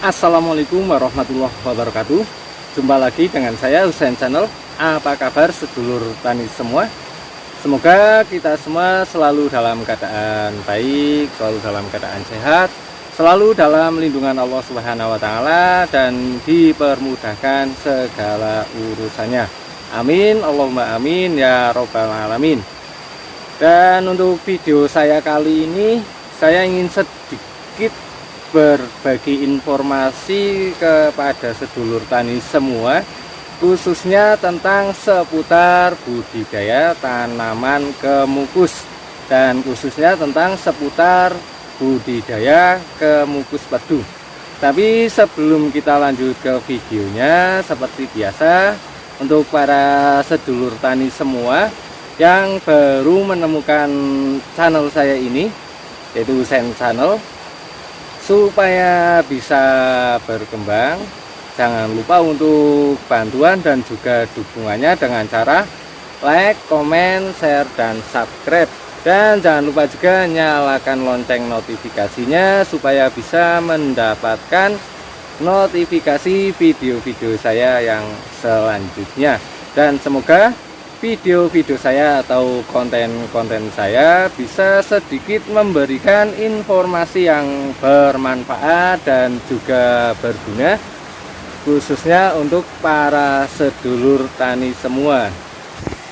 Assalamualaikum warahmatullahi wabarakatuh. Jumpa lagi dengan saya Husain Channel. Apa kabar sedulur tani semua? Semoga kita semua selalu dalam keadaan baik, selalu dalam keadaan sehat, selalu dalam lindungan Allah Subhanahu wa taala dan dipermudahkan segala urusannya. Amin, Allahumma amin ya robbal alamin. Dan untuk video saya kali ini, saya ingin sedikit berbagi informasi kepada sedulur tani semua, khususnya tentang seputar budidaya tanaman kemukus dan khususnya tentang seputar budidaya kemukus pedu. Tapi sebelum kita lanjut ke videonya, seperti biasa untuk para sedulur tani semua yang baru menemukan channel saya ini, yaitu Husain Channel, supaya bisa berkembang, jangan lupa untuk bantuan dan juga dukungannya dengan cara like, komen, share, dan subscribe. Dan jangan lupa juga nyalakan lonceng notifikasinya supaya bisa mendapatkan notifikasi video-video saya yang selanjutnya. Dan semoga video-video saya atau konten-konten saya bisa sedikit memberikan informasi yang bermanfaat dan juga berguna, khususnya untuk para sedulur tani semua.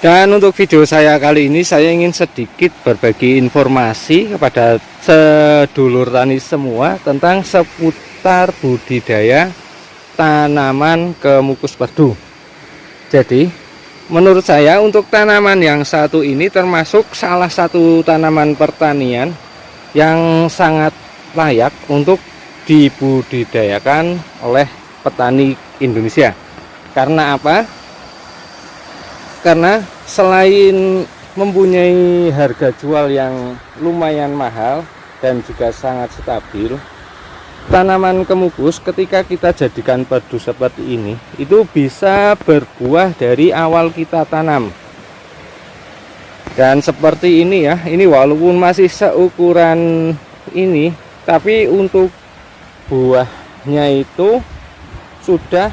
Dan untuk video saya kali ini, saya ingin sedikit berbagi informasi kepada sedulur tani semua tentang seputar budidaya tanaman kemukus pedu. Jadi menurut saya untuk tanaman yang satu ini termasuk salah satu tanaman pertanian yang sangat layak untuk dibudidayakan oleh petani Indonesia. Karena apa? Karena selain mempunyai harga jual yang lumayan mahal dan juga sangat stabil, tanaman kemukus ketika kita jadikan pedu seperti ini itu bisa berbuah dari awal kita tanam. Dan seperti ini ya, ini walaupun masih seukuran ini, tapi untuk buahnya itu sudah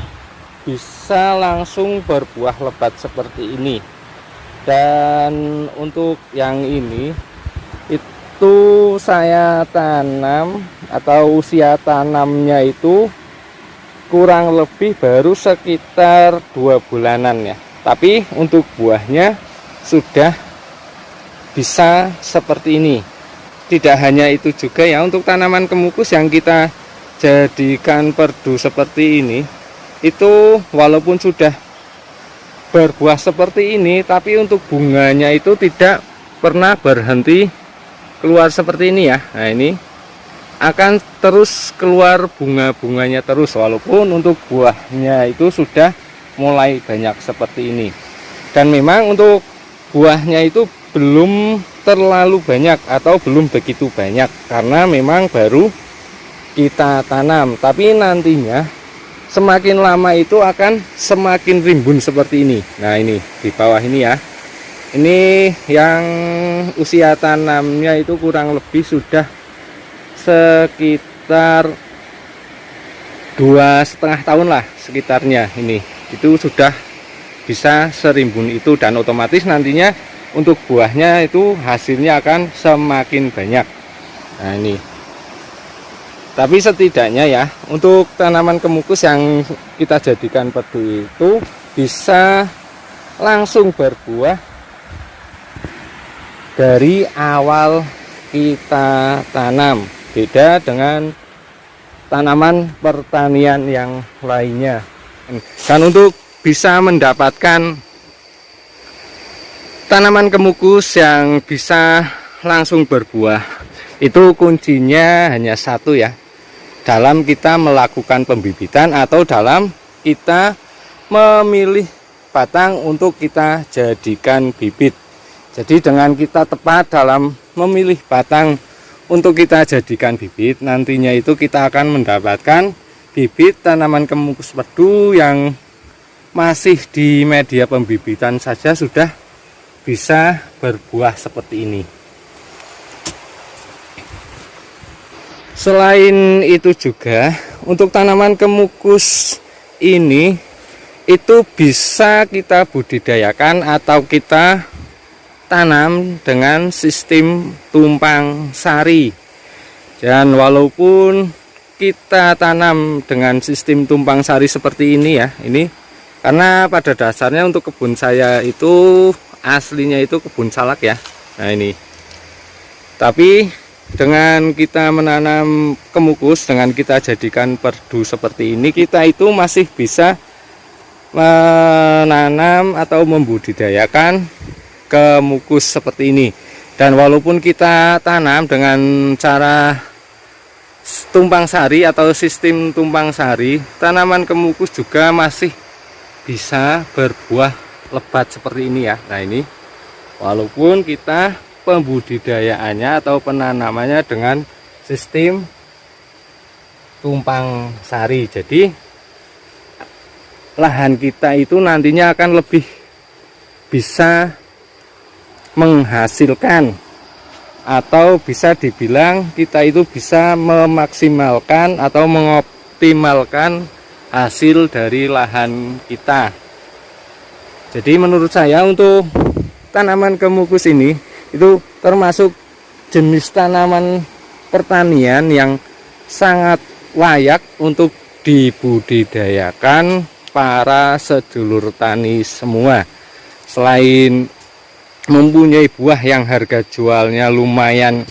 bisa langsung berbuah lebat seperti ini. Dan untuk yang ini itu saya tanam atau usia tanamnya itu kurang lebih baru sekitar 2 bulanan ya, tapi untuk buahnya sudah bisa seperti ini. Tidak hanya itu juga ya, untuk tanaman kemukus yang kita jadikan perdu seperti ini, itu walaupun sudah berbuah seperti ini, tapi untuk bunganya itu tidak pernah berhenti keluar seperti ini ya. Nah, ini akan terus keluar bunga-bunganya terus, walaupun untuk buahnya itu sudah mulai banyak seperti ini. Dan memang untuk buahnya itu belum terlalu banyak atau belum begitu banyak karena memang baru kita tanam. Tapi nantinya semakin lama itu akan semakin rimbun seperti ini. Nah, ini di bawah ini ya, ini yang usia tanamnya itu kurang lebih sudah sekitar 2,5 tahun lah sekitarnya. Ini itu sudah bisa serimbun itu, dan otomatis nantinya untuk buahnya itu hasilnya akan semakin banyak. Nah, ini tapi setidaknya ya, untuk tanaman kemukus yang kita jadikan pedu itu bisa langsung berbuah dari awal kita tanam. Beda dengan tanaman pertanian yang lainnya. Dan untuk bisa mendapatkan tanaman kemukus yang bisa langsung berbuah, itu kuncinya hanya satu ya, dalam kita melakukan pembibitan atau dalam kita memilih batang untuk kita jadikan bibit. Jadi dengan kita tepat dalam memilih batang untuk kita jadikan bibit, nantinya itu kita akan mendapatkan bibit tanaman kemukus pedu yang masih di media pembibitan saja sudah bisa berbuah seperti ini. Selain itu juga untuk tanaman kemukus ini itu bisa kita budidayakan atau kita tanam dengan sistem tumpang sari. Dan walaupun kita tanam dengan sistem tumpang sari seperti ini ya, ini karena pada dasarnya untuk kebun saya itu aslinya itu kebun salak ya. Nah ini, tapi dengan kita menanam kemukus, dengan kita jadikan perdu seperti ini, kita itu masih bisa menanam atau membudidayakan kemukus seperti ini. Dan walaupun kita tanam dengan cara tumpang sari atau sistem tumpang sari, tanaman kemukus juga masih bisa berbuah lebat seperti ini ya. Nah ini, walaupun kita pembudidayaannya atau penanamannya dengan sistem tumpang sari, jadi lahan kita itu nantinya akan lebih bisa menghasilkan, atau bisa dibilang kita itu bisa memaksimalkan atau mengoptimalkan hasil dari lahan kita. Jadi menurut saya untuk tanaman kemukus ini itu termasuk jenis tanaman pertanian yang sangat layak untuk dibudidayakan para sedulur tani semua. Selain mempunyai buah yang harga jualnya lumayan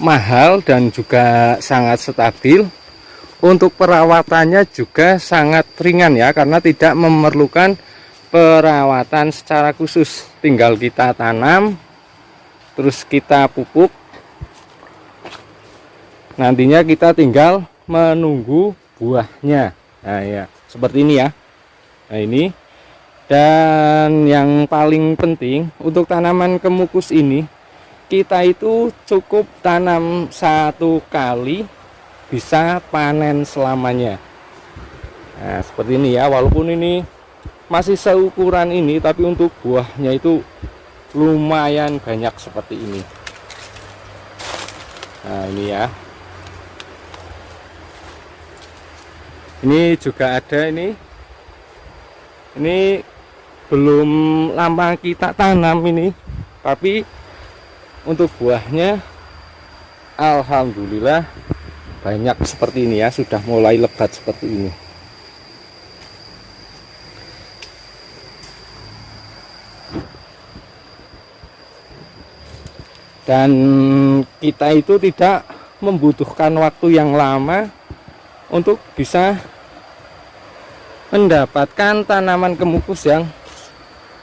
mahal dan juga sangat stabil, untuk perawatannya juga sangat ringan ya, karena tidak memerlukan perawatan secara khusus. Tinggal kita tanam, terus kita pupuk, nantinya kita tinggal menunggu buahnya. Nah ya, seperti ini ya. Nah ini, dan yang paling penting untuk tanaman kemukus ini, kita itu cukup tanam satu kali bisa panen selamanya. Nah seperti ini ya, walaupun ini masih seukuran ini, tapi untuk buahnya itu lumayan banyak seperti ini. Nah ini ya, ini juga ada ini belum lama kita tanam ini, tapi untuk buahnya alhamdulillah banyak seperti ini ya, sudah mulai lebat seperti ini. Dan kita itu tidak membutuhkan waktu yang lama untuk bisa mendapatkan tanaman kemukus yang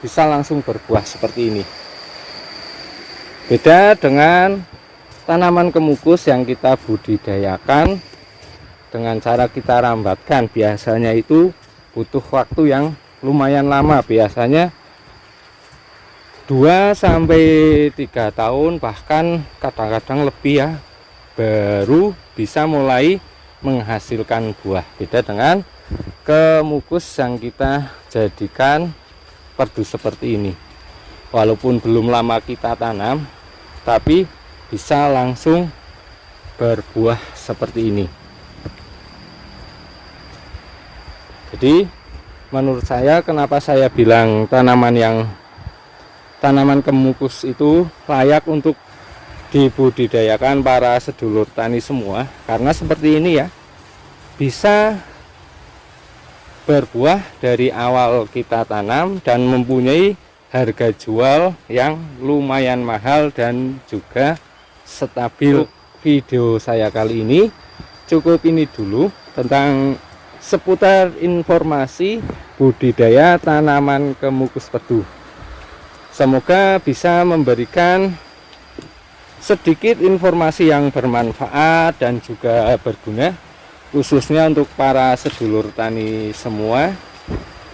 bisa langsung berbuah seperti ini. Beda dengan tanaman kemukus yang kita budidayakan dengan cara kita rambatkan, biasanya itu butuh waktu yang lumayan lama, biasanya 2-3 tahun, bahkan kadang-kadang lebih ya, baru bisa mulai menghasilkan buah. Beda dengan kemukus yang kita jadikan perdu seperti ini, walaupun belum lama kita tanam, tapi bisa langsung berbuah seperti ini. Jadi menurut saya, kenapa saya bilang tanaman kemukus itu layak untuk dibudidayakan para sedulur tani semua, karena seperti ini ya, bisa berbuah dari awal kita tanam dan mempunyai harga jual yang lumayan mahal dan juga stabil. Video saya kali ini cukup ini dulu tentang seputar informasi budidaya tanaman kemukus perdu. Semoga bisa memberikan sedikit informasi yang bermanfaat dan juga berguna, khususnya untuk para sedulur tani semua.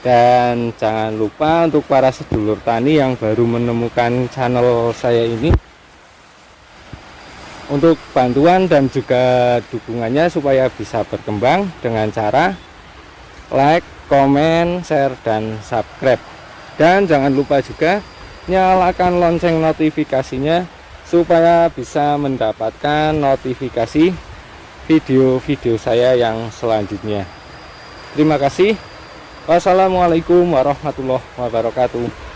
Dan jangan lupa untuk para sedulur tani yang baru menemukan channel saya ini, untuk bantuan dan juga dukungannya supaya bisa berkembang dengan cara like, komen, share, dan subscribe. Dan jangan lupa juga nyalakan lonceng notifikasinya supaya bisa mendapatkan notifikasi video-video saya yang selanjutnya. Terima kasih. Wassalamualaikum warahmatullahi wabarakatuh.